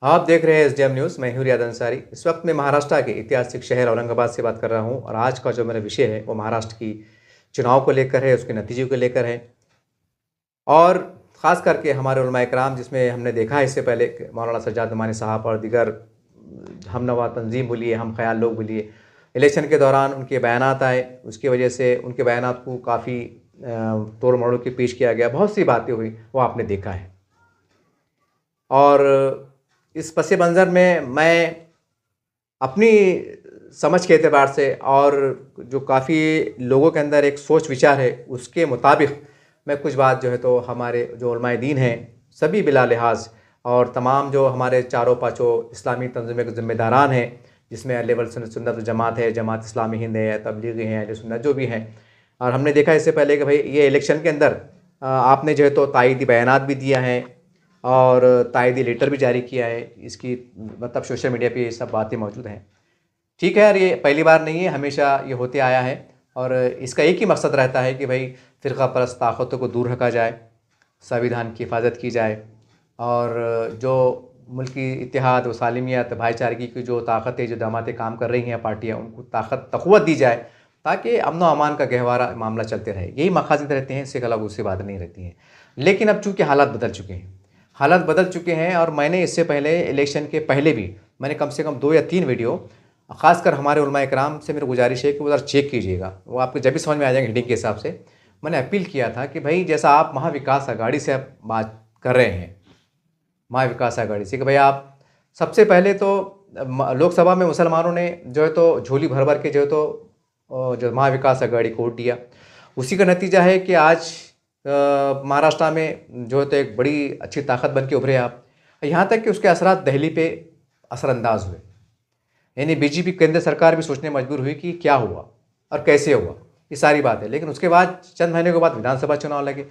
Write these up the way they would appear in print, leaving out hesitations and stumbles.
आप देख रहे हैं एसडीएम न्यूज़। मैं हूं रियाद अंसारी। इस वक्त मैं महाराष्ट्र के ऐतिहासिक शहर औरंगाबाद से बात कर रहा हूं और आज का जो मेरा विषय है वो महाराष्ट्र की चुनाव को लेकर है, उसके नतीजों को लेकर है और ख़ास करके हमारे उलमा इकराम, जिसमें हमने देखा है इससे पहले कि मौलाना सज्जाद नमानी साहब और दीगर हमनवा तंजीम बोलिए, हम ख्याल लोग बोलिए, इलेक्शन के दौरान उनके बयानात आए, उसकी वजह से उनके बयानात को काफ़ी तोड़ मरोड़ के पेश किया गया, बहुत सी बातें हुई, वो आपने देखा है। और इस पस मंज़र में मैं अपनी समझ के एतबार से और जो काफ़ी लोगों के अंदर एक सोच विचार है उसके मुताबिक मैं कुछ बात जो है तो हमारे जो उलमाए दीन हैं सभी बिला लिहाज और तमाम जो हमारे चारों पाँचों इस्लामी तंज़ीम के ज़िम्मेदारान हैं, जिसमें अहले वल सुन्नत जमात है, जमात इस्लामी हिंद है, तबलीगी हैं, अहले सुन्नत जो भी हैं। और हमने देखा इससे पहले कि भाई ये इलेक्शन के अंदर आपने जो है तो तायदी बयानात भी दिया है और तायदी लेटर भी जारी किया है। इसकी मतलब सोशल मीडिया पे ये सब बातें मौजूद हैं। ठीक है यार, ये पहली बार नहीं है, हमेशा ये होते आया है और इसका एक ही मकसद रहता है कि भाई फ़िरका परस्त ताकतों को दूर रखा जाए, संविधान की हिफाजत की जाए और जो मुल्की इत्तेहाद व सालिमियत भाईचारगी की जो ताकतें, जो जमातें काम कर रही हैं पार्टियाँ, उनको तक़व्वत दी जाए ताकि अमन व अमान का गहवारा मामला चलते रहे। यही मकासद रहते हैं, इससे अलावा दूसरी बात नहीं रहती हैं। लेकिन अब चूँकि हालात बदल चुके हैं और मैंने इससे पहले इलेक्शन के पहले भी मैंने कम से कम 2 या 3 वीडियो, ख़ासकर हमारे उलमा इकराम से मेरी गुजारिश है कि वो ज़रा चेक कीजिएगा, वो आपको जब भी समझ में आ जाएंगे हेडिंग के हिसाब से। मैंने अपील किया था कि भाई जैसा आप महाविकास आघाड़ी से आप बात कर रहे हैं, महाविकास आघाड़ी से, कि भाई आप सबसे पहले तो लोकसभा में मुसलमानों ने जो है तो झोली भर भर के जो है तो जो महाविकास आघाड़ी को वोट दिया। उसी का नतीजा है कि आज महाराष्ट्र में जो है तो एक बड़ी अच्छी ताकत बन के उभरे आप। यहाँ तक कि उसके असरात दिल्ली पे असरअंदाज हुए, यानी बीजेपी केंद्र सरकार भी सोचने मजबूर हुई कि क्या हुआ और कैसे हुआ, ये सारी बात है। लेकिन उसके बाद चंद महीने के बाद विधानसभा चुनाव लगे।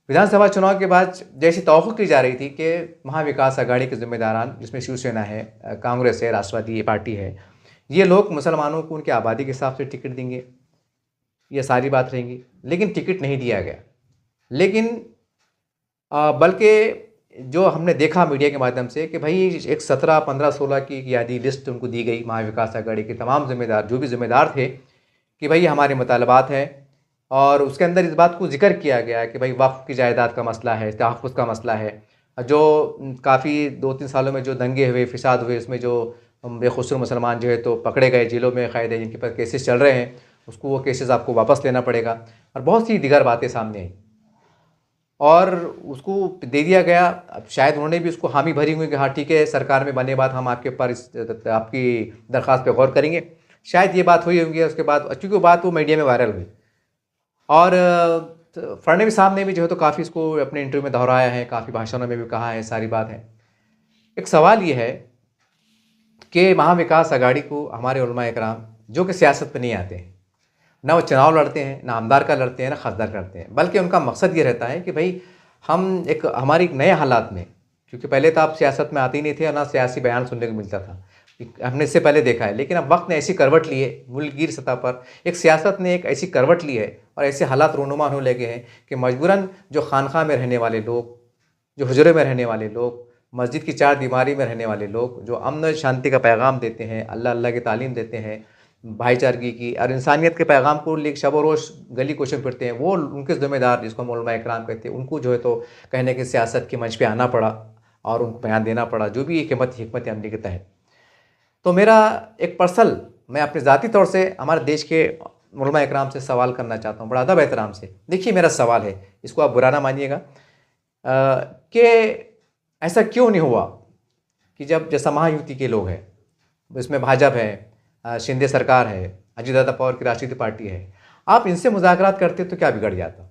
विधानसभा चुनाव के बाद जैसी तवक्को की जा रही थी कि महाविकास आघाड़ी के जिम्मेदारान, जिसमें शिवसेना है, कांग्रेस है, राष्ट्रवादी पार्टी है, ये लोग मुसलमानों को उनकी आबादी के हिसाब से टिकट देंगे, ये सारी बात रहेंगी। लेकिन टिकट नहीं दिया गया। लेकिन बल्कि जो हमने देखा मीडिया के माध्यम से कि भाई एक 17, 15, 16 की यादी लिस्ट उनको दी गई, महाविकास आघाड़ी के तमाम जिम्मेदार जो भी जिम्मेदार थे, कि भाई हमारे मुतालबात हैं। और उसके अंदर इस बात को जिक्र किया गया कि भाई वक्फ की जायदाद का मसला है, तहफ़्फ़ुज़ का मसला है, जो काफ़ी 2-3 सालों में जो दंगे हुए, फ़साद हुए, उसमें जो बेकसूर मुसलमान जो है तो पकड़े गए, जेलों में क़ैद है, जिनके पास केसेस चल रहे हैं, उसको वो केसेस आपको वापस लेना पड़ेगा और बहुत सी दीगर बातें सामने आई और उसको दे दिया गया। अब शायद उन्होंने भी उसको हामी भरी हुई कि हाँ ठीक है, सरकार में बनने बाद हम आपके ऊपर आपकी दरख्वास्त पे गौर करेंगे। शायद ये बात हुई होगी। उसके बाद चूँकि वो बात वो मीडिया में वायरल हुई और फडणवीस साहब ने भी जो है तो काफ़ी इसको अपने इंटरव्यू में दोहराया है, काफ़ी भाषणों में भी कहा है, सारी बात है। एक सवाल ये है कि महाविकास आघाड़ी को हमारे उलमा इकराम जो कि सियासत में नहीं आते हैं, ना वो चुनाव लड़ते हैं, ना आमदार का लड़ते हैं, ना खासदार करते हैं, बल्कि उनका मकसद ये रहता है कि भाई हम एक हमारी नए हालात में, क्योंकि पहले तो आप सियासत में आते ही नहीं थे और ना सियासी बयान सुनने को मिलता था, हमने इससे पहले देखा है। लेकिन अब वक्त ने ऐसी करवट ली है, मुल्कगीर सतह पर एक सियासत ने एक ऐसी करवट ली है और ऐसे हालात रूनुमा होने लगे हैं कि मजबूरन जो खानखा में रहने वाले लोग, जो हुजरे में रहने वाले लोग, मस्जिद की चार दीवारी में रहने वाले लोग, जो अमन शांति का पैगाम देते हैं, अल्लाह अल्लाह की तालीम देते हैं, भाईचारगी की और इंसानियत के पैगाम को लेकर शब व रोज़ गली कोशिश फिरते हैं, वो उनके ज़िम्मेदार, जिसको हम उलमा इकराम कहते हैं, उनको जो है तो कहने की सियासत की मंच पे आना पड़ा और उनको बयान देना पड़ा, जो भी एक हिकमत अमली के तहत। तो मेरा एक पर्सनल, मैं अपने ज़ाती तौर से हमारे देश के उलमा इकराम से सवाल करना चाहता हूँ, बड़ा अदब एहतराम से। देखिए मेरा सवाल है, इसको आप बुरा ना मानिएगा, कि ऐसा क्यों नहीं हुआ कि जब जैसा महायुति के लोग हैं, इसमें भाजपा है, शिंदे सरकार है, अजीत दादा पवार की राष्ट्रीय पार्टी है, आप इनसे मुज़ाकरात करते तो क्या बिगड़ जाता?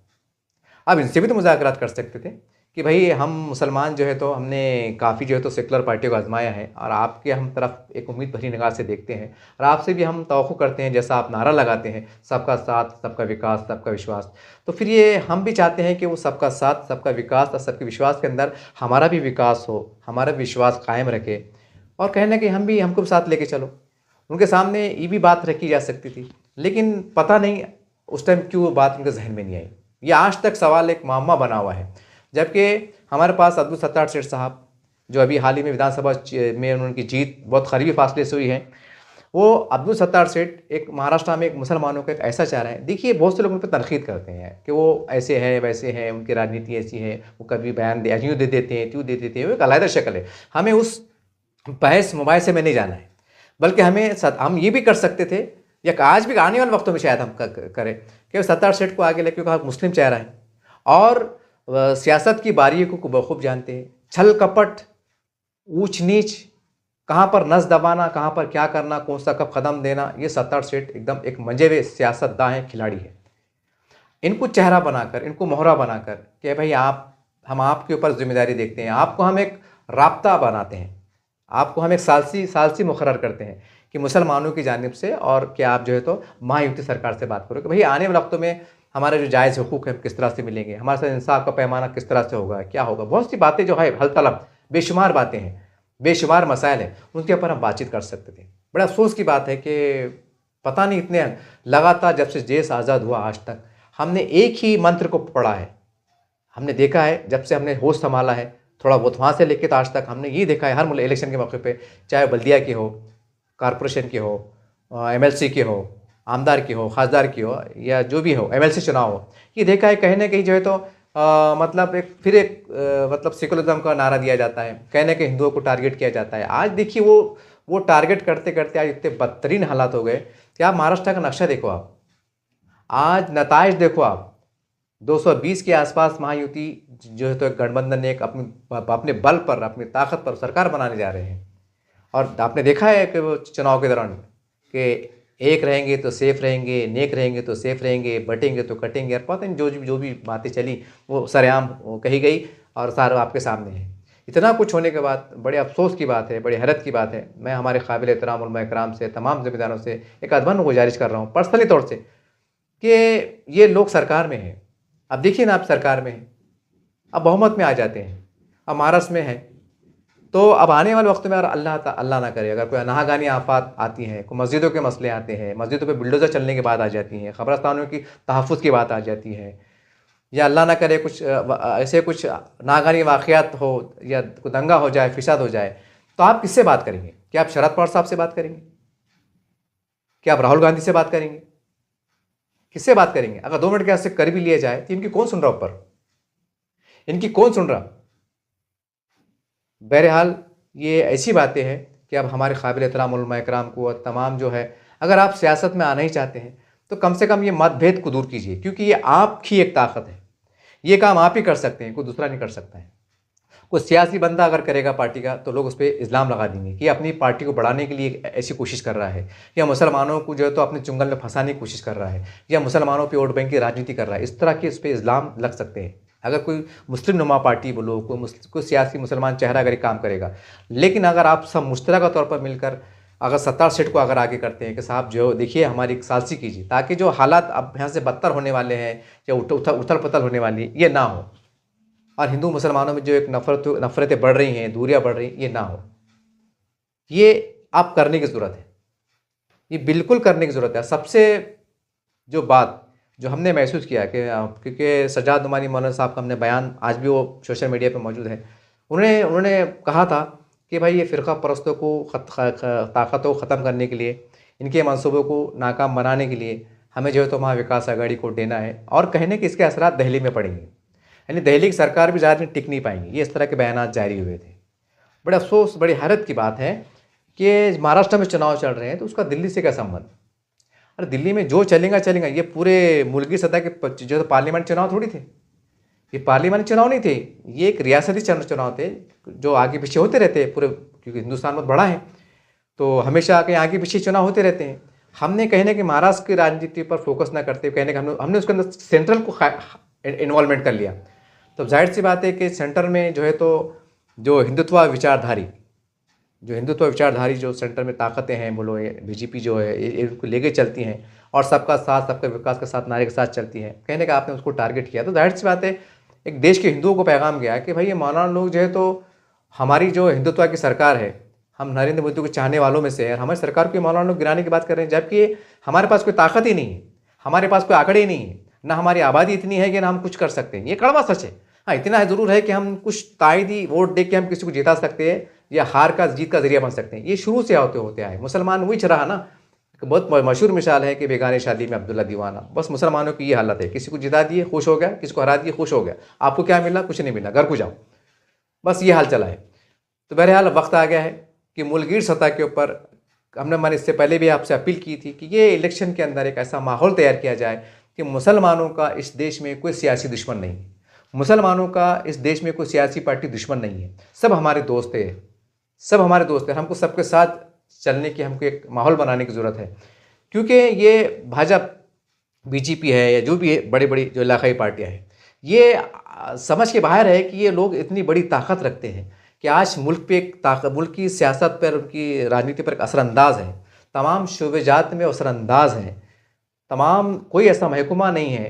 आप इनसे भी तो मुज़ाकरात कर सकते थे कि भाई हम मुसलमान जो है तो हमने काफ़ी जो है तो सेकुलर पार्टियों को आजमाया है और आपके हम तरफ एक उम्मीद भरी निगाह से देखते हैं और आपसे भी हम तवक्को करते हैं, जैसा आप नारा लगाते हैं, सबका साथ, सबका विकास, सबका विश्वास, तो फिर ये हम भी चाहते हैं कि वो सबका साथ, सबका विकास और सबके विश्वास के अंदर हमारा भी विकास हो, हमारा विश्वास कायम रखे और कहना कि हमको भी साथ लेके चलो। उनके सामने ये भी बात रखी जा सकती थी, लेकिन पता नहीं उस टाइम क्यों वो बात उनके जहन में नहीं आई। ये आज तक सवाल एक मामा बना हुआ है, जबकि हमारे पास अब्दुल सत्तार सेठ साहब जो अभी हाल ही में विधानसभा में उनकी जीत बहुत करीबी फासले से हुई है, वो अब्दुल सत्तार सेठ एक महाराष्ट्र में एक मुसलमानों का एक ऐसा चेहरा है। देखिए बहुत से लोग उन पर तनकीद करते हैं कि वो ऐसे हैं वैसे हैं, उनकी राजनीति ऐसी है, वो कभी बयान यूँ दे देते हैं त्यों दे देते हैं, वो एक अलग शक्ल है। हमें उस बहस मुबाहिसे से में नहीं जाना है, बल्कि हम ये भी कर सकते थे, या आज भी आने वाले वक्तों में शायद हम करें कि सत्तार सेठ को आगे लेकर, क्योंकि मुस्लिम चेहरा है और सियासत की बारीकियों को बखूब जानते हैं। छल कपट, ऊंच नीच, कहाँ पर नस दबाना, कहाँ पर क्या करना, कौन सा कब कदम देना, ये सत्तार सेठ एकदम एक मंजे हुए सियासतदान है, खिलाड़ी है। इनको चेहरा बनाकर, इनको मोहरा बनाकर कि भाई हम आपके ऊपर जिम्मेदारी देखते हैं, आपको हम एक राब्ता बनाते हैं, आपको हम एक सालसी मुकर्रर करते हैं कि मुसलमानों की जानिब से, और कि आप जो है तो महायुति सरकार से बात करो कि भाई आने वाले वक्तों में हमारे जो जायज़ हुकूक है किस तरह से मिलेंगे, हमारे साथ इंसाफ का पैमाना किस तरह से होगा, क्या होगा। बहुत सी बातें जो है हल तलब, बेशुमार बातें हैं, बेशुमार मसाइल हैं, उनके ऊपर हम बातचीत कर सकते थे। बड़ा अफसोस की बात है कि पता नहीं इतने लगातार जब से देश आज़ाद हुआ आज तक हमने एक ही मंत्र को पढ़ा है। हमने देखा है जब से हमने होश संभाला है थोड़ा बहुत, वहाँ से लेकर तो आज तक हमने ये देखा है हर इलेक्शन के मौके पे, चाहे बल्दिया की हो, कॉरपोरेशन की हो, एमएलसी की हो, आमदार की हो, खासदार की हो, या जो भी हो, एमएलसी चुनाव हो, ये देखा है कहीं ना कहीं जो है तो मतलब मतलब सेकुलरिज्म का नारा दिया जाता है, कहीं ना कहीं हिंदुओं को टारगेट किया जाता है। आज देखिए वो टारगेट करते करते आज इतने बदतरीन हालात हो गए कि आप महाराष्ट्र का नक्शा देखो, आप आज नताइज देखो, आप 220 के आसपास महायुति जो है तो एक गठबंधन ने एक अपने बल पर, अपनी ताकत पर सरकार बनाने जा रहे हैं। और आपने देखा है कि वो चुनाव के दौरान कि एक रहेंगे तो सेफ रहेंगे, नेक रहेंगे तो सेफ रहेंगे, बटेंगे तो कटेंगे, और पता नहीं जो भी बातें चली वो सरेआम कही गई और सारा आपके सामने है। इतना कुछ होने के बाद बड़े अफसोस की बात है, बड़ी हैरत की बात है। मैं हमारे काबिल एहतराम उलमा इकराम से, तमाम ज़िम्मेदारों से एक अदबन गुजारिश कर रहा हूँ पर्सनली तौर से कि ये लोग सरकार में हैं। अब देखिए ना, आप सरकार में हैं, अब बहुमत में आ जाते हैं, अब महाराष्ट्र में हैं, तो अब आने वाले वक्त में अगर अल्लाह ना करे अगर कोई नाहगानी आफात आती हैं, कोई मस्जिदों के मसले आते हैं, मस्जिदों पे बुलडोज़र चलने की बात आ जाती है, क़ब्रिस्तानों की तहफ़्फ़ुज़ की बात आ जाती है, या अल्लाह ना करे कुछ ऐसे कुछ नाहगानी वाक़यात हो या कोई दंगा हो जाए, फ़िसाद हो जाए, तो आप किससे बात करेंगे? क्या आप शरद पवार साहब से बात करेंगे? क्या आप राहुल गांधी से बात करेंगे? किससे बात करेंगे? अगर 2 मिनट के वास्ते कर भी लिया जाए तो इनकी कौन सुन रहा ऊपर? इनकी कौन सुन रहा? बहरहाल ये ऐसी बातें हैं कि अब हमारे काबिल एहतराम उलमा इकराम को और तमाम जो है, अगर आप सियासत में आना ही चाहते हैं तो कम से कम ये मतभेद को दूर कीजिए, क्योंकि ये आपकी एक ताकत है, ये काम आप ही कर सकते हैं, कोई दूसरा नहीं कर सकता है। कोई सियासी बंदा अगर करेगा पार्टी का तो लोग उस पर इल्ज़ाम लगा देंगे कि अपनी पार्टी को बढ़ाने के लिए ऐसी कोशिश कर रहा है, या मुसलमानों को जो है तो अपने चुंगल में फंसाने की कोशिश कर रहा है, या मुसलमानों पे वोट बैंक की राजनीति कर रहा है। इस तरह के उस पर इल्ज़ाम लग सकते हैं। अगर कोई मुस्लिम नुमा पार्टी बोलो, कोई सियासी मुसलमान चेहरा अगर काम करेगा, लेकिन अगर आप सब मुश्तरका तौर पर मिलकर अगर सत्तार सेठ को अगर आगे करते हैं कि साहब जो देखिए हमारी एक सालसी कीजिए, ताकि जो हालात अब यहाँ से बदतर होने वाले हैं या उथल पुथल होने वाली ये ना हो, और हिंदू मुसलमानों में जो एक नफ़रतें बढ़ रही हैं, दूरियां बढ़ रही हैं, ये ना हो। ये आप करने की ज़रूरत है, ये बिल्कुल करने की ज़रूरत है। सबसे जो बात जो हमने महसूस किया कि क्योंकि सज्जाद नुमानी मौलाना साहब का हमने बयान आज भी वो सोशल मीडिया पे मौजूद है, उन्होंने कहा था कि भाई ये फ़िरका परस्तों को ताकतों को ख़त्म करने के लिए, इनके मंसूबों को नाकाम बनाने के लिए हमें जो है तो महाविकास आघाड़ी को देना है, और कहने कि इसके असरात दिल्ली में पड़ेंगे, यानी दिल्ली की सरकार भी ज़्यादा दिन टिक नहीं पाएंगी। ये इस तरह के बयान जारी हुए थे। बड़े अफसोस, बड़ी हैरत की बात है कि महाराष्ट्र में चुनाव चल रहे हैं तो उसका दिल्ली से क्या संबंध? अरे दिल्ली में जो चलेगा चलेगा, ये पूरे मुल्क की सतह के जो पार्लियामेंट चुनाव थोड़ी थे, ये पार्लियामेंट चुनाव नहीं थे, ये एक रियासती चुनाव थे जो आगे पीछे होते रहते हैं पूरे, क्योंकि हिंदुस्तान बहुत बड़ा है तो हमेशा कहीं आगे पीछे चुनाव होते रहते हैं। हमने कहने कि महाराष्ट्र की राजनीति पर फोकस ना करते, कहने कि हमने उसके अंदर सेंट्रल को इन्वॉल्वमेंट कर लिया। तो जाहिर सी बात है कि सेंटर में जो है तो जो हिंदुत्व विचारधारी जो सेंटर में ताकतें हैं, बोलो बीजेपी जो है इनको लेके चलती हैं, और सबका साथ सबका विकास के साथ नारे के साथ चलती हैं। कहने का आपने उसको टारगेट किया तो जाहिर सी बात है एक देश के हिंदुओं को पैगाम गया कि भाई ये मौलाना लोग जो है तो हमारी जो हिंदुत्व की सरकार है, हम नरेंद्र मोदी को चाहने वालों में से है, हमारी सरकार को मौलाना लोग गिराने की बात कर रहे हैं, जबकि हमारे पास कोई ताकत ही नहीं है, हमारे पास कोई आंकड़े ही नहीं है, ना हमारी आबादी इतनी है कि ना हम कुछ कर सकते हैं। ये कड़वा सच है। हाँ, इतना ज़रूर है कि हम कुछ तायदी वोट दे के हम किसी को जिता सकते हैं या हार का जीत का जरिया बन सकते हैं। ये शुरू से होते होते आए। मुसलमान वही रहा ना, एक बहुत मशहूर मिसाल है कि बेगाने शादी में अब्दुल्ला दीवाना। बस मुसलमानों की ये हालत है, किसी को जिता दिए खुश हो गया, किसी को हरा दिए खुश हो गया। आपको क्या मिला? कुछ नहीं मिला, घर को जाओ। बस ये हाल चला है। तो बहरहाल वक्त आ गया है कि मुल्कगीर सतह के ऊपर मैंने इससे पहले भी आपसे अपील की थी कि ये इलेक्शन के अंदर एक ऐसा माहौल तैयार किया जाए कि मुसलमानों का इस देश में कोई सियासी दुश्मन नहीं है, मुसलमानों का इस देश में कोई सियासी पार्टी दुश्मन नहीं है। सब हमारे दोस्त हैं, सब हमारे दोस्त हैं। हमको सबके साथ चलने की, हमको एक माहौल बनाने की ज़रूरत है। क्योंकि ये भाजपा, बीजेपी है या जो भी है, बड़ी बड़ी जो इलाकाई पार्टियाँ हैं, ये समझ के बाहर है कि ये लोग इतनी बड़ी ताकत रखते हैं कि आज मुल्क पे एक मुल्क की सियासत पर, उनकी राजनीति पर एक असरअंदाज है। तमाम शोबेजात में असरअंदाज हैं। तमाम कोई ऐसा महकमा नहीं है,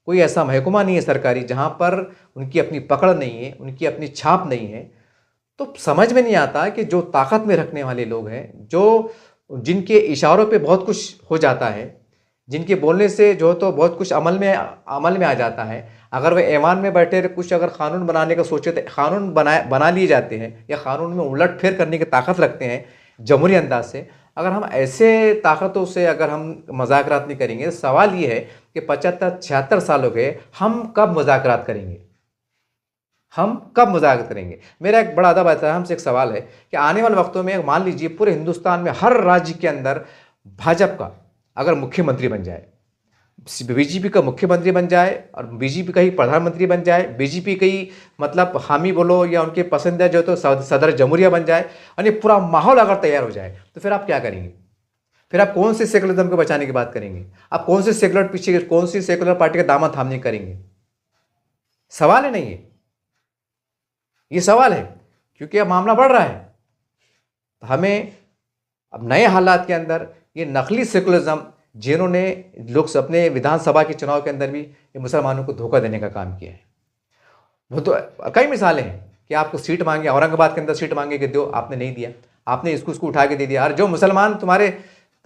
कोई ऐसा महकमा नहीं है सरकारी जहाँ पर उनकी अपनी पकड़ नहीं है, उनकी अपनी छाप नहीं है। तो समझ में नहीं आता कि जो ताकत में रखने वाले लोग हैं, जो जिनके इशारों पे बहुत कुछ हो जाता है, जिनके बोलने से जो तो बहुत कुछ अमल में आ जाता है। अगर वे ऐवान में बैठे कुछ अगर कानून बनाने का सोचे तो कानून बना लिए जाते हैं या कानून में उलट फेर करने की ताकत रखते हैं जमहूरी अंदाज से। अगर हम ऐसे ताकतों से अगर हम मुज़ाकरात नहीं करेंगे, सवाल ये है कि 75-76 साल हो गए, हम कब मुज़ाकरात करेंगे? हम कब मुज़ाकरात करेंगे? मेरा एक बड़ा अदब आता है, हमसे एक सवाल है कि आने वाले वक्तों में मान लीजिए पूरे हिंदुस्तान में हर राज्य के अंदर भाजपा का अगर मुख्यमंत्री बन जाए, बीजेपी का मुख्यमंत्री बन जाए और बीजेपी का ही प्रधानमंत्री बन जाए, बीजेपी का ही मतलब हामी बोलो या उनके पसंदीदा जो तो सदर जमहूरिया बन जाए, यानी पूरा माहौल अगर तैयार हो जाए, तो फिर आप क्या करेंगे? फिर आप कौन से सेकुलरिज्म को बचाने की बात करेंगे? आप कौन से सेकुलर पीछे, कौन सी सेकुलर पार्टी का दामन थामने करेंगे? सवाल है नहीं है, ये सवाल है। क्योंकि अब मामला बढ़ रहा है। हमें अब नए हालात के अंदर ये नकली सेकुलरिज्म, जिन्होंने लोग अपने विधानसभा के चुनाव के अंदर भी ये मुसलमानों को धोखा देने का काम किया है, वो तो कई मिसालें हैं कि आपको सीट मांगे, औरंगाबाद के अंदर सीट मांगे कि दो, आपने नहीं दिया, आपने इसको उठा के दे दिया। और जो मुसलमान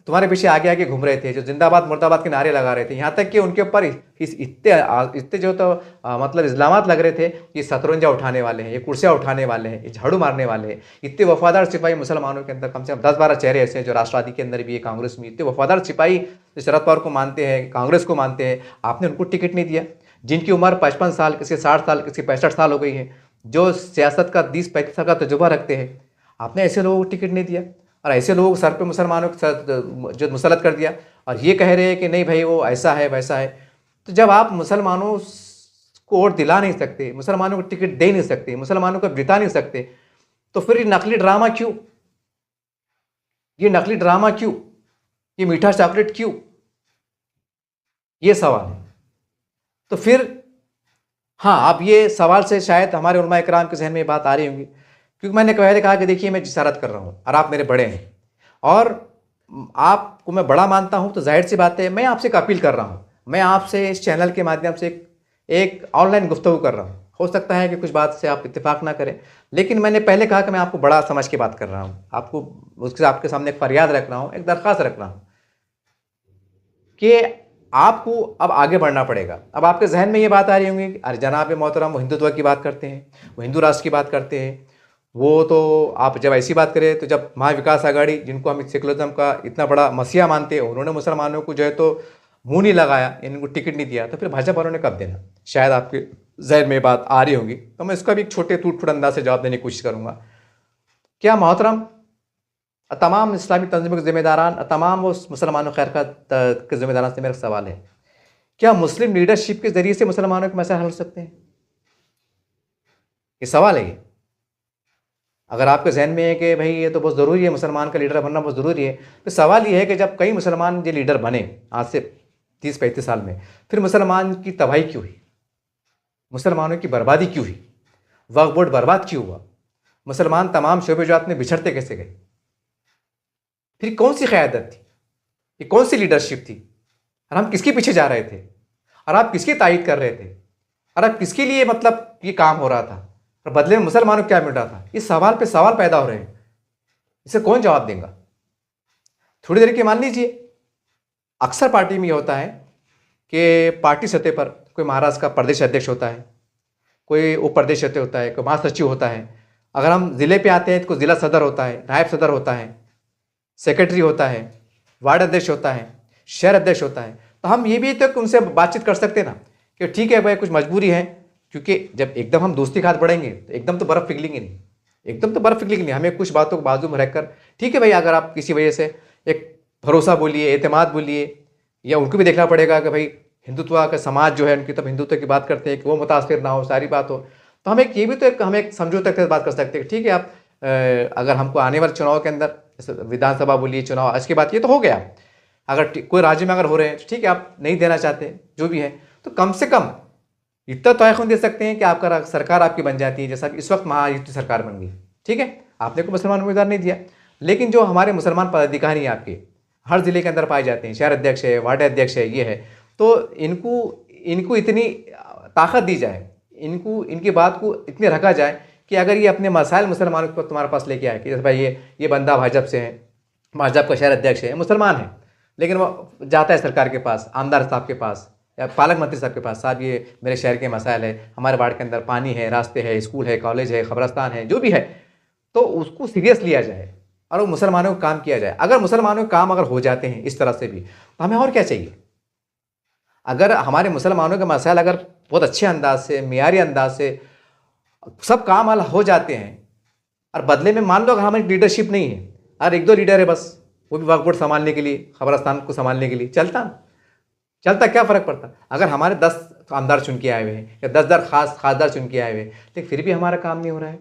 तुम्हारे पीछे आगे आगे घूम रहे थे, जो जिंदाबाद मुर्दाबाद के नारे लगा रहे थे, यहाँ तक कि उनके ऊपर इतने जो तो मतलब इल्ज़ामात लग रहे थे, ये शतरंजा उठाने वाले हैं, ये कुर्सियाँ उठाने वाले हैं, ये झाड़ू मारने वाले हैं। इतने वफादार सिपाही मुसलमानों के अंदर कम से कम 10-12 चेहरे ऐसे हैं जो राष्ट्रवादी के अंदर भी है, कांग्रेस में इतने वफादार सिपाही जो शरद पवार को मानते हैं, कांग्रेस को मानते हैं, आपने उनको टिकट नहीं दिया। जिनकी उम्र 55 साल, किसी 60 साल, किसी 65 साल हो गई है, जो सियासत का 30-35 साल का तजुर्बा रखते हैं, आपने ऐसे लोगों को टिकट नहीं दिया और ऐसे लोगों को सर पे मुसलमानों के जो मुसलत कर दिया और ये कह रहे हैं कि नहीं भाई वो ऐसा है वैसा है। तो जब आप मुसलमानों को वोट दिला नहीं सकते, मुसलमानों को टिकट दे नहीं सकते, मुसलमानों को जिता नहीं सकते, तो फिर ये नकली ड्रामा क्यों? ये नकली ड्रामा क्यों? ये मीठा चॉकलेट क्यों? ये सवाल है। तो फिर हाँ, अब ये सवाल से शायद हमारे उलमा इकराम के जहन में बात आ रही होंगी, क्योंकि मैंने पहले कहा कि देखिए मैं जिसारत कर रहा हूँ और आप मेरे बड़े हैं और आपको मैं बड़ा मानता हूँ, तो जाहिर सी बात है मैं आपसे एक अपील कर रहा हूँ। मैं आपसे इस चैनल के माध्यम से एक ऑनलाइन गुफ्तगू कर रहा हूँ। हो सकता है कि कुछ बात से आप इत्तेफाक ना करें, लेकिन मैंने पहले कहा कि मैं आपको बड़ा समझ के बात कर रहा हूँ। आपको उसके आपके सामने एक फरियाद रख रहा हूँ, एक दरख्वास्त रख रहा हूँ कि आपको अब आगे बढ़ना पड़ेगा। अब आपके जहन में ये बात आ रही होंगी कि अरे जनाब मोहतरम वो हिंदुत्व की बात करते हैं, वो हिंदू राष्ट्र की बात करते हैं, वो तो आप जब ऐसी बात करें तो जब महाविकास आघाड़ी, जिनको हम सेकुलरिज्म का इतना बड़ा मसीहा मानते हैं, उन्होंने मुसलमानों को जो है तो मुंह नहीं लगाया, इनको टिकट नहीं दिया, तो फिर भाजपा वालों ने कब देना? शायद आपके जहन में बात आ रही होगी, तो मैं इसका भी एक छोटे टूट फूट अंदाज से जवाब देने की कोशिश करूँगा। क्या मोहतरम तमाम इस्लामी तंजीमों के ज़िम्मेदारान, तमाम वो मुसलमानों खैर के ज़िम्मेदारान से मेरा सवाल है, क्या मुस्लिम लीडरशिप के ज़रिए से मुसलमानों के मसले हल हो सकते हैं? ये सवाल है। ये अगर आपके जहन में है कि भाई ये तो बहुत ज़रूरी है, मुसलमान का लीडर बनना बहुत ज़रूरी है, तो सवाल ये है कि जब कई मुसलमान ये लीडर बने आज से 30-35 साल में, फिर मुसलमान की तबाही क्यों हुई? मुसलमानों की बर्बादी क्यों हुई? वक्फ बोर्ड बर्बाद क्यों हुआ? मुसलमान तमाम शोबेजात में बिछड़ते कैसे गए? फिर कौन सी क़यादत थी? ये कौन सी लीडरशिप थी? और हम किसके पीछे जा रहे थे? और आप किसकी तायद कर रहे थे? और आप किसके लिए मतलब ये काम हो रहा था और बदले में मुसलमानों को क्या मिल रहा था? इस सवाल पे सवाल पैदा हो रहे हैं, इसे कौन जवाब देगा? थोड़ी देर के मान लीजिए, अक्सर पार्टी में ये होता है कि पार्टी सतह पर कोई महाराष्ट्र का प्रदेश अध्यक्ष होता है, कोई उप प्रदेश होता है, कोई महासचिव होता है। अगर हम ज़िले पे आते हैं तो कोई ज़िला सदर होता है, नायब सदर होता है, सेक्रेटरी होता है, वार्ड अध्यक्ष होता है, शहर अध्यक्ष होता है। तो हम ये भी तो उनसे बातचीत कर सकते हैं ना कि ठीक है भाई कुछ मजबूरी है, क्योंकि जब एकदम हम दोस्ती के हाथ बढ़ेंगे तो एकदम तो बर्फ़ पिघलेंगे नहीं, एकदम तो बर्फ़ पिघलेंगे नहीं। हमें कुछ बातों को बाजू में रखकर, ठीक है भाई, अगर आप किसी वजह से एक भरोसा बोलिए, एतमाद बोलिए, या उनको भी देखना पड़ेगा कि भाई हिंदुत्व का समाज जो है उनकी, तब हिंदुत्व की बात करते हैं कि वो मुतासिर ना हो, सारी बात हो। तो हम एक ये भी तो एक हम एक समझौते के साथ बात कर सकते हैं, ठीक है आप अगर हमको आने वाले चुनाव के अंदर, विधानसभा बोलिए, चुनाव आज के बाद ये तो हो गया, अगर कोई राज्य में अगर हो रहे हैं तो ठीक है, आप नहीं देना चाहते जो भी है, तो कम से कम इतना तयक़ुन दे सकते हैं कि आपका सरकार आपकी बन जाती है, जैसा कि इस वक्त महायुति सरकार बन गई। ठीक है, आपने कोई मुसलमान उम्मीदवार नहीं दिया, लेकिन जो हमारे मुसलमान पदाधिकारी आपके हर ज़िले के अंदर पाए जाते हैं, शहर अध्यक्ष है, वार्ड अध्यक्ष है, ये है, तो इनको इतनी ताकत दी जाए, इनकी बात को इतने रखा जाए कि अगर ये अपने मसाइल मुसलमानों को तुम्हारे पास लेके आए कि जैसे भाई ये बंदा भाजपा से है, भाजपा का शहर अध्यक्ष है, मुसलमान है, लेकिन वो जाता है सरकार के पास, आमदार साहब के पास या पालक मंत्री साहब के पास, साहब ये मेरे शहर के मसाइल है, हमारे वार्ड के अंदर पानी है, रास्ते है, स्कूल है, कॉलेज है, कब्रस्तान है, जो भी है, तो उसको सीरियस लिया जाए और वो मुसलमानों को काम किया जाए। अगर मुसलमानों के काम अगर हो जाते हैं इस तरह से भी, तो हमें और क्या चाहिए। अगर हमारे मुसलमानों के मसाइल अगर बहुत अच्छे अंदाज से, मियारी अंदाज से सब काम हल हो जाते हैं, और बदले में मान लो अगर हमारी लीडरशिप नहीं है और एक दो लीडर है बस, वो भी वक्फ बोर्ड संभालने के लिए, खबरस्तान को संभालने के लिए, चलता क्या फ़र्क पड़ता। अगर हमारे 10 आमदार चुन के आए हुए हैं या 10,000 खासदार चुन के आए हुए हैं, लेकिन फिर भी हमारा काम नहीं हो रहा है,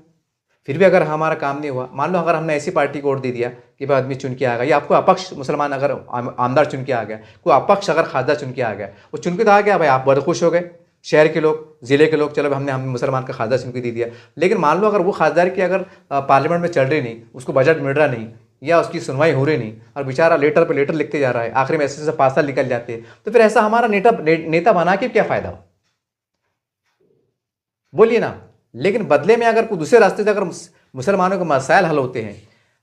फिर भी अगर हमारा काम नहीं हुआ, मान लो अगर हमने ऐसी पार्टी को वोट दे दिया कि भाई आदमी चुन के आ गया, या आपको अपक्ष मुसलमान अगर आमदार चुन के आ गया, कोई अपक्ष अगर खासदार चुन के आ गया, वो चुन के तो आ गया भाई, आप बड़े खुश हो गए, शहर के लोग, ज़िले के लोग, चलो हमने मुसलमान का खासदार चुन के दे दिया। लेकिन मान लो अगर वो खासदार की अगर पार्लियामेंट में चल रही नहीं, उसको बजट मिल रहा नहीं, या उसकी सुनवाई हो रही नहीं, और बेचारा लेटर पे लेटर लिखते जा रहा है, आखिरी में ऐसे पासा निकल जाते हैं, तो फिर ऐसा हमारा नेता बना के क्या फ़ायदा, बोलिए ना। लेकिन बदले में अगर कोई दूसरे रास्ते से अगर मुसलमानों के मसाइल हल होते हैं,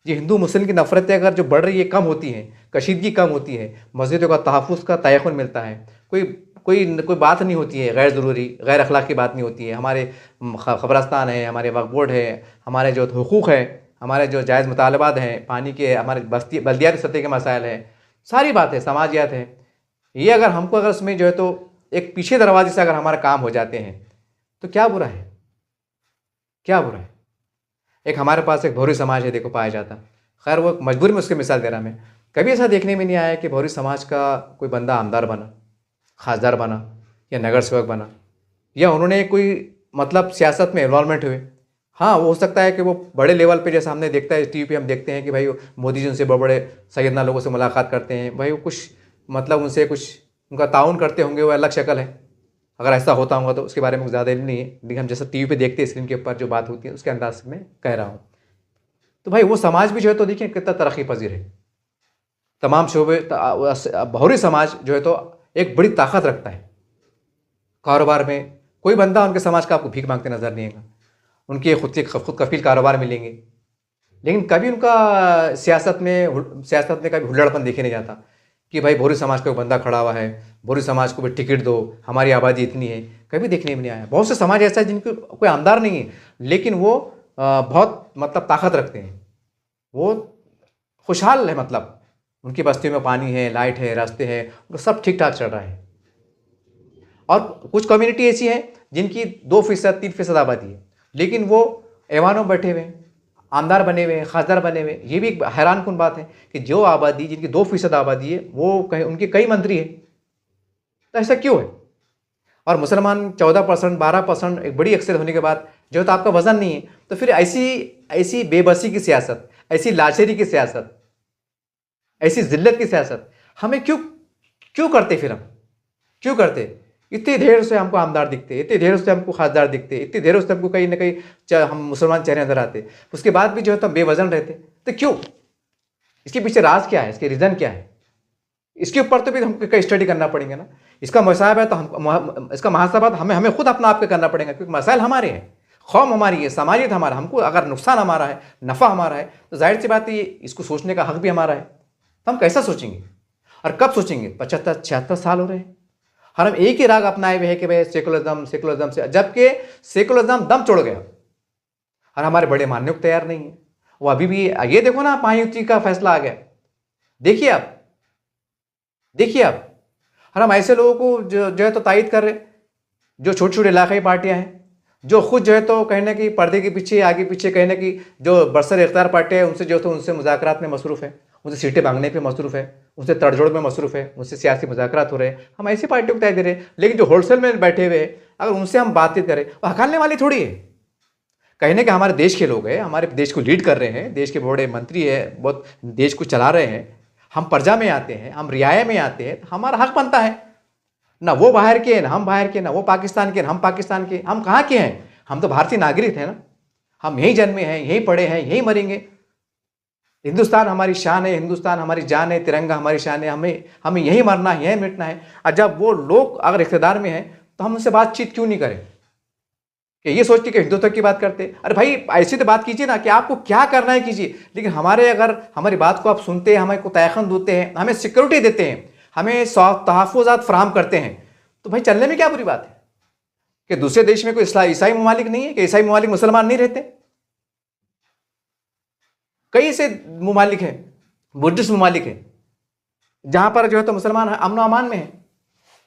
ये हिंदू मुस्लिम की नफरतें अगर जो बढ़ रही है कम होती हैं, कशीदगी कम होती है, मस्जिदों का तहफ़्फ़ुज़ का तयक़ुन मिलता है, कोई बात नहीं होती है गैर ज़रूरी, गैर अखलाक की बात नहीं होती है, हमारे खबरस्तान है, हमारे वक्फ बोर्ड है, हमारे जो हुकूक़ है, हमारे जो जायज़ मुतालबात हैं, पानी के, हमारे बल्दियाती सतह के मसाइल हैं, सारी बातें समाजियात हैं, ये अगर हमको अगर उसमें जो है तो एक पीछे दरवाजे से अगर हमारा काम हो जाते हैं तो क्या बुरा है, क्या बुरा है। एक हमारे पास एक भौरी समाज है, देखो पाया जाता, खैर वो मजबूरी में उसकी मिसाल दे रहा मैं, कभी ऐसा देखने में नहीं आया कि भौरी समाज का कोई बंदा आमदार बना, खासदार बना, या नगर सेवक बना, या उन्होंने कोई मतलब सियासत में इन्वॉल्वमेंट हुए। हाँ, वो हो सकता है कि वो बड़े लेवल पे, जैसा हमने देखता है टीवी पे, हम देखते हैं कि भाई मोदी जी उनसे बड़े बड़े सैयदना लोगों से मुलाकात करते हैं, भाई वो कुछ मतलब उनसे कुछ उनका ताउन करते होंगे, वो अलग शक्ल है, अगर ऐसा होता होगा तो उसके बारे में ज़्यादा इल्म नहीं है, लेकिन हम जैसा टीवी पे देखते हैं स्क्रीन के ऊपर जो बात होती है उसके अंदाज से मैं कह रहा हूँ। तो भाई वो समाज भी जो है तो देखिए कितना तरक्की पजीर है, तमाम शोबे, भौरी समाज जो है तो एक बड़ी ताकत रखता है कारोबार में। कोई बंदा उनके समाज का आपको भीख मांगते नजर नहीं आएगा, उनके खुद कफील कारोबार मिलेंगे, लेकिन कभी उनका सियासत में कभी हुल्लड़पन देखे नहीं जाता कि भाई भौरी समाज का कोई बंदा खड़ा हुआ है, भौरी समाज को भी टिकट दो, हमारी आबादी इतनी है, कभी देखने में नहीं आया। बहुत से समाज ऐसा है जिनको कोई आमदार नहीं है, लेकिन वो बहुत मतलब ताकत रखते हैं, वो खुशहाल है, मतलब उनकी बस्तियों में पानी है, लाइट है, रास्ते हैं, उनका सब ठीक ठाक चल रहा है। और कुछ कम्युनिटी ऐसी है जिनकी 2%, 3% आबादी है, लेकिन वो ऐवानों बैठे हुए हैं, आमदार बने हुए हैं, खासदार बने हुए हैं। ये भी एक हैरान कुन बात है कि जो आबादी, जिनकी 2% आबादी है, वो उनके कई मंत्री हैं, तो ऐसा क्यों है। और मुसलमान 14%, 12% एक बड़ी अक्सर होने के बाद जो तो आपका वजन नहीं है, तो फिर ऐसी बेबसी की सियासत, ऐसी लाचारी की सियासत, ऐसी जिल्लत की सियासत हमें क्यों करते, फिर हम क्यों करते। इतनी देर से हमको आमदार दिखते, इतनी देर से हमको खासदार दिखते, इतनी देर से हमको कहीं ना कहीं हम मुसलमान चेहरे नजर आते, उसके बाद भी जो है तो बेवजन रहते, तो क्यों, इसके पीछे राज क्या है, इसके रीज़न क्या है, इसके ऊपर तो भी हमको कई स्टडी करना पड़ेंगे ना। इसका मसाइब है तो हम इसका मुहासबा हमें खुद अपना आप के करना पड़ेगा, क्योंकि मसाइल हमारे हैं, कौम हमारी है, समाजियत हमारा, हमको अगर नुकसान हमारा है, नफ़ा हमारा है, तो जाहिर सी बात है इसको सोचने का हक भी हमारा है। तो हम कैसा सोचेंगे और कब सोचेंगे। 75-76 साल हो रहे हैं, और हम एक ही राग अपनाए हुए हैं कि भाई सेकुलरिज्म सेकुलरिज्म से, जबकि सेकुलरिज्म दम तोड़ गया और हमारे बड़े मानने को तैयार नहीं है। वो अभी भी, ये देखो ना, महायुति का फैसला आ गया, देखिए आप, देखिए आप। और हम ऐसे लोगों को जो है तो तायद कर रहे हैं, जो छोटी छोटी इलाकाई पार्टियां हैं, जो खुद जो है तो कहने की पर्दे के पीछे आगे पीछे कहने की जो बरसर इख्तियार पार्टियां हैं, उनसे जो तो उनसे मुज़ाकरात में मसरूफ़ है, उनसे सीटें मांगने पे मसरूफ़ है, उनसे तड़जोड़ में मसरूफ़ है, उनसे सियासी मुज़ाकरात हो रहे हैं। हम ऐसी पार्टियों को तायद दे रहे हैं, लेकिन जो होलसेल में बैठे हुए हैं अगर उनसे हम बातचीत करें, वो हकालने वाली थोड़ी है। कहने के हमारे देश के लोग हैं, हमारे देश को लीड कर रहे हैं, देश के बड़े मंत्री है, बहुत देश को चला रहे हैं, हम प्रजा में आते हैं, हम रियाया में आते हैं, तो हमारा हक बनता है। ना वो बाहर के हैं, ना हम बाहर के, ना वो पाकिस्तान के, ना हम पाकिस्तान के। हम कहाँ के हैं? हम तो भारतीय नागरिक हैं ना, हम यहीं जन्मे हैं, यहीं पढ़े हैं, यहीं मरेंगे। हिंदुस्तान हमारी शान है, हिंदुस्तान हमारी जान है, तिरंगा हमारी शान है, हमें हमें यहीं मरना है, यहीं मिटना है। और जब वो लोग अगर इख्तिदार में हैं तो हम उनसे बातचीत क्यों नहीं करें कि ये सोच के कि हिंदुत्व की बात करते? अरे भाई ऐसी तो बात कीजिए ना कि आपको क्या करना है कीजिए, लेकिन अगर हमारी बात को आप सुनते हैं, हमें को तयखन देते हैं, हमें सिक्योरिटी देते हैं, हमें तहफ़्फ़ुज़ात फराहम करते हैं, तो भाई चलने में क्या बुरी बात है? कि दूसरे देश में कोई ईसाई ममालिक नहीं है कि ईसाई ममालिक मुसलमान नहीं रहते? कई ऐसे ममालिक हैं, बुद्धिस्ट ममालिक हैं, जहां पर जो है तो मुसलमान अमन अमान में है,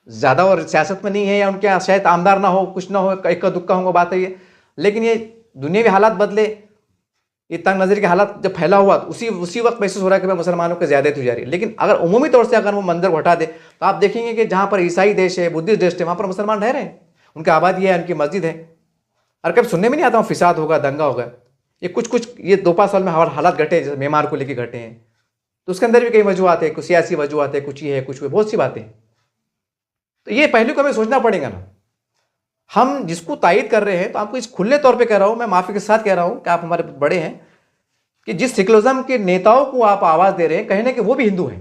ज़्यादा और सियासत में नहीं है, या उनके यहाँ शायद आमदार ना हो, कुछ ना हो, इक्का दुक्का होगा, बात है ये। लेकिन ये दुनियावी हालात बदले, ये तंग नज़री के हालात जब फैला हुआ तो उसी वक्त महसूस हो रहा है कि भाई मुसलमानों की ज़्यादती हो जा रही है। लेकिन अगर उमूमी तौर से अगर वो मंजर को हटा दे तो आप देखेंगे कि जहाँ पर ईसाई देश है, बुद्धिस्ट देश है, वहाँ पर मुसलमान रह रहे हैं, उनकी आबादी है, उनकी मस्जिद है। और कभी सुनने में नहीं आता फिसाद होगा, दंगा होगा। ये कुछ ये 2-5 साल में हमारे हालात घटे, जैसे म्यांमार को लेकर घटे हैं, तो उसके अंदर भी कई वजूहत है, कुछ सियासी वजूहत है, कुछ ये है, कुछ बहुत सी बातें। तो ये पहलू को हमें सोचना पड़ेगा ना। हम जिसको तायद कर रहे हैं, तो आपको इस खुले तौर पे कह रहा हूं, मैं माफी के साथ कह रहा हूं कि आप हमारे बड़े हैं, कि जिस सेकुलरिज्म के नेताओं को आप आवाज दे रहे हैं, कहने कि वो भी हिंदू हैं।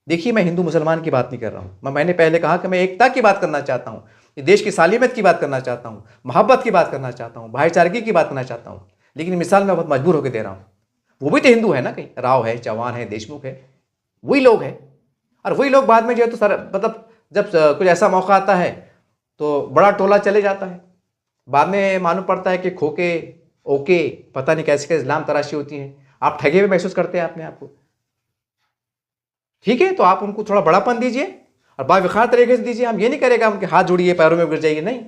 देखिए, मैं हिंदू मुसलमान की बात नहीं कर रहा हूं, मैंने पहले कहा कि मैं एकता की बात करना चाहता हूं, देश की सालिमियत की बात करना चाहता हूं, मोहब्बत की बात करना चाहता हूं, भाईचारगी की बात करना चाहता हूं। लेकिन मिसाल मैं बहुत मजबूर होकर दे रहा हूं। वो भी तो हिंदू है ना, कहीं राव है, चौहान है, देशमुख है, वही लोग हैं। और वही लोग बाद में जो है तो सर मतलब जब कुछ ऐसा मौका आता है तो बड़ा टोला चले जाता है, बाद में मालूम पड़ता है कि खोके ओके पता नहीं कैसे कैसे इस्लाम तराशी होती है, आप ठगे हुए महसूस करते हैं अपने आप को। ठीक है, तो आप उनको थोड़ा बड़ापन दीजिए और बावखार तरीके से दीजिए। हम ये नहीं करेगा उनके हाथ जोड़िए, पैरों में गिर जाइए, नहीं।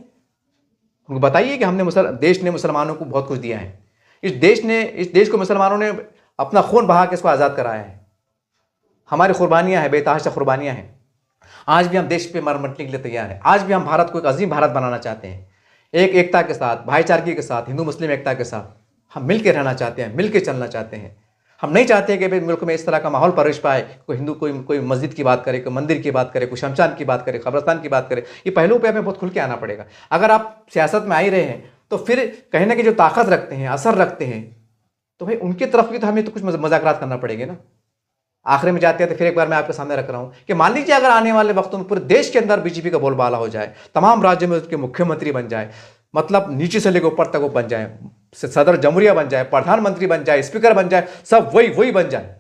उनको बताइए कि देश ने मुसलमानों को बहुत कुछ दिया है, इस देश को मुसलमानों ने अपना खून बहा के इसको आज़ाद कराया है। हमारी कुर्बानियाँ हैं, बेतहाशा कुर्बानियाँ हैं। आज भी हम देश पे मर मिटने के लिए तैयार हैं। आज भी हम भारत को एक अजीम भारत बनाना चाहते हैं, एक एकता के साथ, भाईचारगी के साथ, हिंदू मुस्लिम एकता के साथ हम मिल के रहना चाहते हैं, मिल के चलना चाहते हैं। हम नहीं चाहते कि भाई मुल्क में इस तरह का माहौल परवरिश पाए, कोई हिंदू कोई मस्जिद की बात करे, कोई मंदिर की बात करे, कोई शमशान की बात करे, कब्रस्तान की बात करे। ये पहलू पे हमें बहुत खुल के आना पड़ेगा। अगर आप सियासत में आ ही रहे हैं तो फिर कहने की जो ताकत रखते हैं, असर रखते हैं, तो भाई उनकी तरफ भी तो हमें तो कुछ मुज़ाकरात करना पड़ेंगे ना। आखिर में जाते हैं तो फिर एक बार मैं आपके सामने रख रहा हूं कि मान लीजिए अगर आने वाले वक्तों में पूरे देश के अंदर बीजेपी का बोलबाला हो जाए, तमाम राज्यों में उसके मुख्यमंत्री बन जाए, मतलब नीचे से लेकर ऊपर तक वो बन जाए, सदर जमहूरिया बन जाए, प्रधानमंत्री बन जाए, स्पीकर बन जाए, सब वही बन जाए,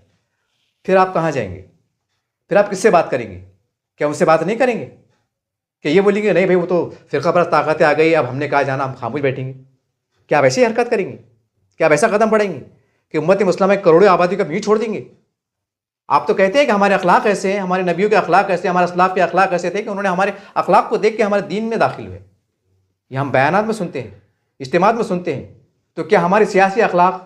फिर आप कहां जाएंगे? फिर आप किससे बात करेंगे? क्या उनसे बात नहीं करेंगे कि ये बोलेंगे नहीं भाई वो तो फिरका परस्त ताकतें आ गई, अब हमने कहा जाना, हम खामोश बैठेंगे? क्या आप ऐसी हरकत करेंगे? क्या आप ऐसा कदम बढ़ेंगे कि उम्मत मुस्लिमा करोड़ों आबादी का यूं छोड़ देंगे? आप तो कहते हैं कि हमारे अखलाक ऐसे हैं, हमारे नबियों के अखलाक ऐसे, हमारे असलाफ के अखलाक ऐसे थे कि उन्होंने हमारे अखलाक को देख के हमारे दीन में दाखिल हुए। ये हम बयानात में सुनते हैं, इज्तिमात में सुनते हैं। तो क्या हमारी सियासी अखलाक,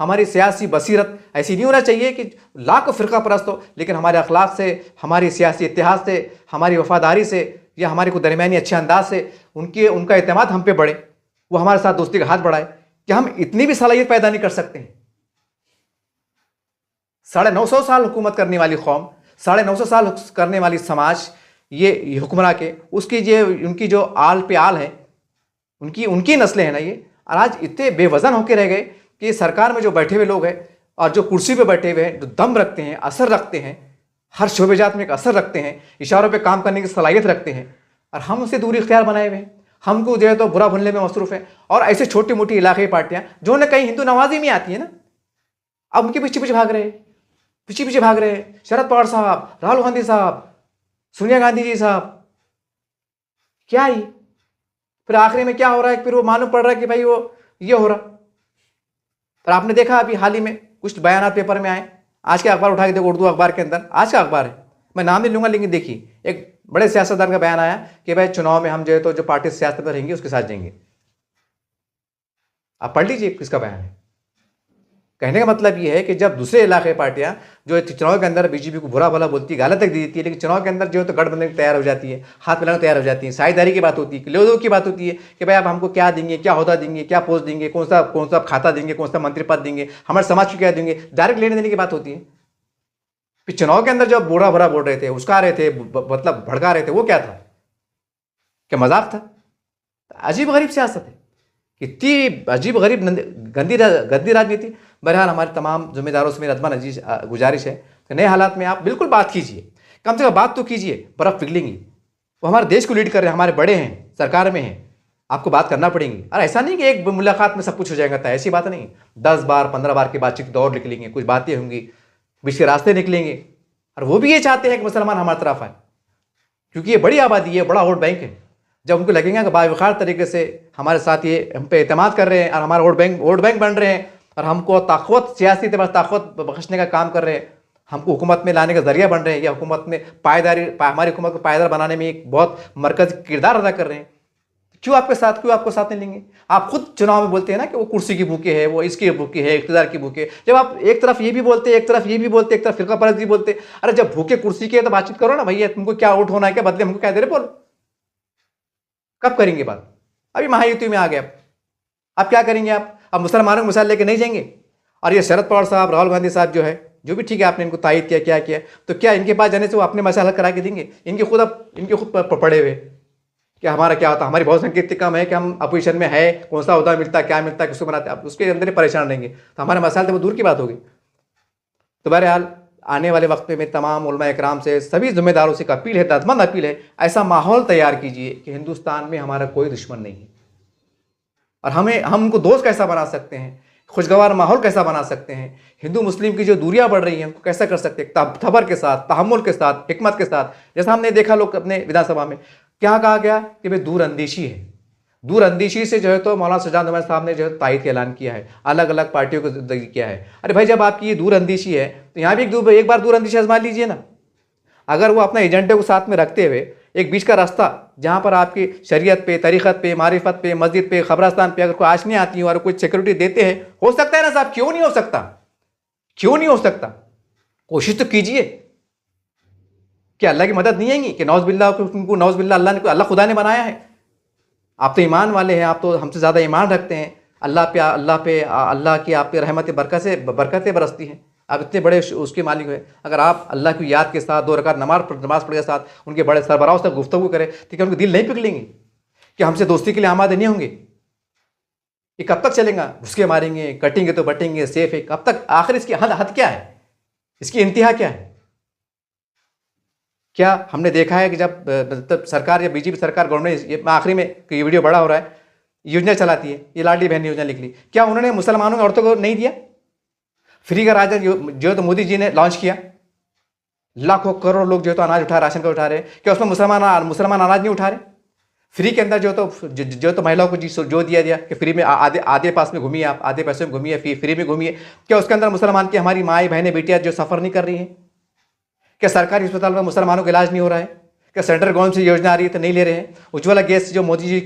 हमारी सियासी बसीरत ऐसी नहीं होना चाहिए कि लाख फ़िरका परस्त हो, लेकिन हमारे अखलाक से, हमारी सियासी इतिहाद से, हमारी वफादारी से, या हमारे को दरमियानी अच्छे अंदाज से उनका एतमाद हम पे बढ़े, वो हमारे साथ दोस्ती का हाथ बढ़ाए? क्या हम इतनी भी सलाहियत पैदा नहीं कर सकते हैं? 950 साल हुकूमत करने वाली कौम, 950 साल करने वाली समाज, ये हुक्मरां के उसकी उनकी जो आल पे आल है, उनकी नस्लें हैं ना ये, और आज इतने बेवजन होकर रह गए कि सरकार में जो बैठे हुए लोग हैं और जो कुर्सी पे बैठे हुए हैं, जो दम रखते हैं, असर रखते हैं, हर शोबेजात में एक असर रखते हैं, इशारों पे काम करने की सलाहियत रखते हैं, और हम उससे दूरी इख्तियार बनाए हुए हैं। हमको जो है तो बुरा भूलने में मसरूफ़ है। और ऐसे छोटी मोटी इलाक़ाई पार्टियाँ जो उन्हें कहीं हिंदू नवाजी में आती है ना, अब उनके पीछे पीछे भाग रहे हैं, पीछे पीछे भाग रहे हैं। शरद पवार साहब, राहुल गांधी साहब, सोनिया गांधी जी साहब, क्या ये? फिर आखिरी में क्या हो रहा है, फिर वो मालूम पड़ रहा है कि भाई वो ये हो रहा। पर आपने देखा अभी हाल ही में कुछ बयान पेपर में आए, आज के अखबार उठा के देखो, उर्दू अखबार के अंदर, आज का अखबार है, मैं नाम नहीं लूंगा, लेकिन देखिए एक बड़े सियासतदान का बयान आया कि भाई चुनाव में हम जो है तो जो पार्टी सियासत पर रहेंगे उसके साथ जाएंगे। आप पढ़ लीजिए किसका बयान है। कहने का मतलब ये है कि जब दूसरे इलाके पार्टियां जो चुनाव के अंदर बीजेपी को बुरा भला बोलती है, गाली तक दे देती है, लेकिन चुनाव के अंदर जो है तो गठबंधन तैयार हो जाती है, हाथ मिलाने तैयार हो जाती है, साझेदारी की बात होती है, लेवदो की बात होती है कि भाई आप हमको क्या देंगे, क्या ओहदा देंगे, क्या पोस्ट देंगे, कौन सा खाता देंगे, कौन सा मंत्री पद देंगे, हमारे समाज को क्या देंगे, डायरेक्ट लेने देने की बात होती है। फिर चुनाव के अंदर जब बुरा भरा बोल रहे थे, उसका रहे थे, मतलब भड़का रहे थे, वो क्या था? क्या मजाक था? अजीब गरीब सियासत है, कितनी अजीब गरीब गंदी राजनीति। बहरहाल हमारे तमाम जिम्मेदारों से मेरी अदमान अजीज गुजारिश है कि नए हालात में आप बिल्कुल बात कीजिए, कम से कम बात तो कीजिए, बर्फ पिघलेंगी। वो हमारे देश को लीड कर रहे हैं, हमारे बड़े हैं, सरकार में हैं, आपको बात करना पड़ेगी। और ऐसा नहीं कि एक मुलाकात में सब कुछ हो जाएगा, था ऐसी बात नहीं। 10 बार 15 बार की बातचीत दौर निकलेंगे, कुछ बातें होंगी, बीच के रास्ते निकलेंगे। और वो भी ये चाहते हैं कि मुसलमान हमारी तरफ आए, क्योंकि ये बड़ी आबादी है, बड़ा वोट बैंक है। जब उनको लगेगा कि बावखार तरीके से हमारे साथ ये हम पे एतमाद कर रहे हैं और हमारा वोट बैंक बन रहे हैं और हमको ताकत, सियासी तौर पर ताकत बख्शने का काम कर रहे हैं, हमको हुकूमत में लाने का जरिया बन रहे हैं, या हुकूमत में हमारी हुकूमत को पायदार बनाने में एक बहुत मरकजी किरदार अदा कर रहे हैं, क्यों आपको साथ नहीं लेंगे? आप खुद चुनाव में बोलते हैं ना कि वो कुर्सी की भूखे है, वो इसकी भूखे है, इक़्तिदार की भूखे। जब आप एक तरफ ये भी बोलते, एक तरफ ये भी बोलते, एक तरफ फिरका परस्त भी बोलते, अरे जब भूखे कुर्सी के तो बातचीत करो ना भैया, तुमको क्या वोट होना है, क्या बदले हमको क्या दे रहे, बोलो कब करेंगे बात? अभी महायुति में आ गए, अब क्या करेंगे आप? अब मुसलमानों को मिसाल लेके नहीं जाएंगे। और ये शरद पवार साहब, राहुल गांधी साहब जो है, जो भी ठीक है, आपने इनको तायद किया, क्या किया, तो क्या इनके पास जाने से वो अपने मसाला करा के देंगे? इनके खुद पड़े हुए कि हमारा क्या होता, हमारी बहुत संख्या इतनी कम है कि हम अपोजिशन में है, कौन सा उहदा मिलता, क्या मिलता, किसको बनाते, आप उसके अंदर ही परेशान रहेंगे, तो हमारे मसाले तो वो दूर की बात होगी। तो बहरहाल आने वाले वक्त में मैं तमाम उलमा इकराम से, सभी जिम्मेदारों से अपील है, दर्दमंद अपील है, ऐसा माहौल तैयार कीजिए कि हिंदुस्तान में हमारा कोई दुश्मन नहीं है। और हम उनको दोस्त कैसा बना सकते हैं, खुशगवार माहौल कैसा बना सकते हैं, हिंदू मुस्लिम की जो दूरियां बढ़ रही हैं उनको कैसा कर सकते हैं, तबर के साथ, तहम्मुल के साथ, हिकमत के साथ। जैसा हमने देखा लोग अपने विधानसभा में क्या कहा गया कि भाई दूर अंदेशी है, दूर अंदेशी से जो है तो मौलाना सज्जाद उमर साहब ने जो है तायद का ऐलान किया है, अलग अलग पार्टियों को किया है। अरे भाई जब आपकी ये दूर अंदेशी है तो यहाँ भी एक बार दूर अंदेशी आजमा लीजिए ना। अगर वो अपना एजेंडे को साथ में रखते हुए एक बीच का रास्ता, जहाँ पर आपकी शरीयत पे, तरीक़त पे, मारिफत पे, मस्जिद पे, खबरस्तान पे अगर कोई आशनी आती हो और कोई सिक्योरिटी देते हैं, हो सकता है ना साहब? क्यों नहीं हो सकता? क्यों नहीं हो सकता? कोशिश तो कीजिए। क्या अल्लाह की मदद नहीं आएगी कि नौज़ उनको नौज़ बिल्ला अल्लाह खुदा ने बनाया है? आप तो ईमान वाले हैं, आप तो हमसे ज़्यादा ईमान रखते हैं अल्लाह की आप पे रहमत बरकतें बरसती हैं, आप इतने बड़े उसके मालिक हैं। अगर आप अल्लाह की याद के साथ 2 रकात नमाज पढ़ के साथ उनके बड़े सरबराहों से गुफ्तगू करें, तो क्या उनके दिल नहीं पिघलेंगे? कि हमसे दोस्ती के लिए आमादे नहीं होंगे? ये कब तक चलेगा? घुसके मारेंगे, कटेंगे तो बटेंगे, सेफ है, कब तक? आखिर इसकी हद क्या है? इसकी इंतहा क्या है? क्या हमने देखा है कि जब मतलब सरकार या बीजेपी सरकार गवर्नमेंट, आखिरी में ये वीडियो बड़ा हो रहा है, योजना चलाती है, ये लाडली बहन योजना निकली, क्या उन्होंने मुसलमानों की औरतों को नहीं दिया? फ्री का राशन जो है तो मोदी जी ने लॉन्च किया, लाखों करोड़ लोग जो है तो अनाज उठा, राशन का उठा रहे, क्या उसमें मुसलमान अनाज नहीं उठा रहे? फ्री के अंदर जो तो महिलाओं को जो दिया गया कि फ्री में आधे पास में घूमिए, आप आधे पैसे में घूमिए, फ्री में घूमिए, क्या उसके अंदर मुसलमान की हमारी माएँ बहनें बेटियाँ जो सफ़र नहीं कर रही हैं? क्या सरकारी अस्पताल में मुसलमानों का इलाज नहीं हो रहा है? क्या सेंट्रल गवर्नमेंट से योजना आ रही है तो नहीं ले रहे हैं? उज्ज्वला गैस जो मोदी जी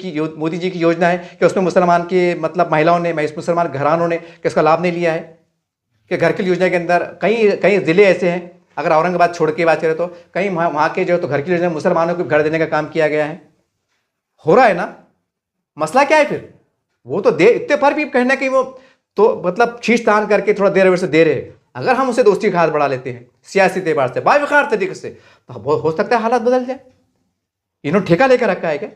की योजना है, कि उसमें मुसलमान के मतलब महिलाओं ने, मुसलमान घरानों ने किसका लाभ नहीं लिया है? कि घर की योजना के अंदर कई ज़िले ऐसे हैं, अगर औरंगाबाद छोड़ के बात करें तो कहीं वहाँ के जो तो घर की योजना मुसलमानों को घर देने का काम किया गया है। हो रहा है ना? मसला क्या है फिर? वो तो इतने पर भी कहना कि वो तो मतलब शीश तान करके थोड़ा देर से दे रहे। अगर हम उसे दोस्ती का हाथ बढ़ा लेते हैं सियासी एतबार से, बावखार तरीके से, तो हो सकता है हालात बदल जाए। इन्होंने ठेका लेकर रखा है क्या?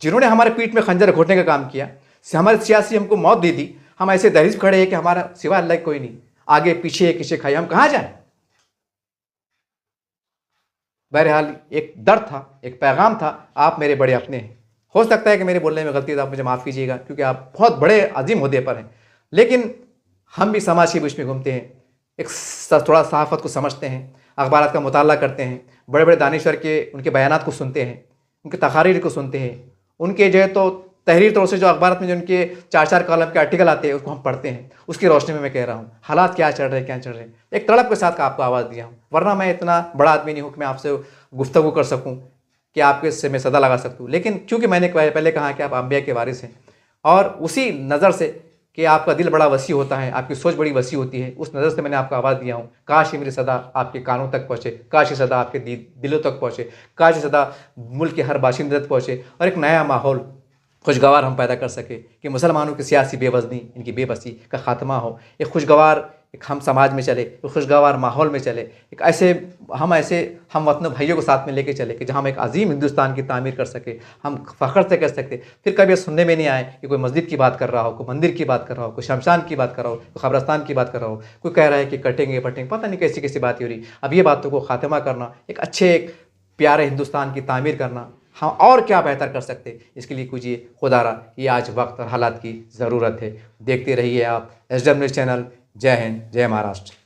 जिन्होंने हमारे पीठ में खंजर घोटने का काम किया, हमारे सियासी हमको मौत दे दी, हम ऐसे दहलीज खड़े हैं कि हमारा सिवा अल्लाह कोई नहीं, आगे पीछे किसे खाए, हम कहाँ जाए? बहरहाल एक दर्द था, एक पैगाम था, आप मेरे बड़े अपने हैं। हो सकता है कि मेरे बोलने में गलती है तो आप मुझे माफ़ कीजिएगा, क्योंकि आप बहुत बड़े अजीम ओहदे पर हैं, लेकिन हम भी समाज के बीच में घूमते हैं, एक थोड़ा सहाफ़त को समझते हैं, अखबारात का मुताला करते हैं, बड़े बड़े दानिश्वर के उनके बयानात को सुनते हैं, उनके तकारीर को सुनते हैं, उनके जो है तो तहरीर तौर से जो अखबार में जो उनके 4-4 कॉलम के आर्टिकल आते हैं उसको हम पढ़ते हैं, उसकी रोशनी में मैं कह रहा हूँ हालात क्या चल रहे हैं, क्या चल रहे हैं। एक तड़प के साथ आपको आवाज़ दिया हूँ, वरना मैं इतना बड़ा आदमी नहीं हूँ कि मैं आपसे गुफ्तगू कर सकूँ कि आपके से मैं सदा लगा सकूँ। लेकिन चूँकि मैंने पहले कहा कि आप अंबिया के वारिस हैं, और उसी नज़र से कि आपका दिल बड़ा वसी होता है, आपकी सोच बड़ी वसी होती है, उस नज़र से मैंने आपको आवाज़ दिया हूँ। काश ये मेरी सदा आपके कानों तक पहुँचे, काश ये सदा आपके दिलों तक पहुँचे, काश ये सदा मुल्क के हर बाशिंदे तक पहुँचे, और एक नया माहौल खुशगवार हम पैदा कर सके कि मुसलमानों की सियासी बेवज़नी, इनकी बेबसी का ख़ात्मा हो, एक खुशगवार एक हम समाज में चले, एक खुशगवार माहौल में चले, एक ऐसे हम वतन भाइयों को साथ में लेके चले कि जहाँ हम एक अजीम हिंदुस्तान की तामीर कर सके, हम फ़ख्र से कर सकते। फिर कभी सुनने में नहीं आए कि कोई मस्जिद की बात कर रहा हो, कोई मंदिर की बात कर रहा हो, कोई शमशान की बात कर रहा हो, कोई कब्रस्तान की बात कर रहा हो, कोई कह रहा है कि कटेंगे पटेंगे, पता नहीं कैसी कैसी बात हो रही। अब ये बातों को ख़ात्मा करना, एक अच्छे एक प्यारे हिंदुस्तान की तामीर करना, हाँ और क्या बेहतर कर सकते, इसके लिए कीजिए खुदारा, ये आज वक्त और हालात की ज़रूरत है। देखते रहिए आप SW न्यूज़ चैनल। जय हिंद, जय महाराष्ट्र।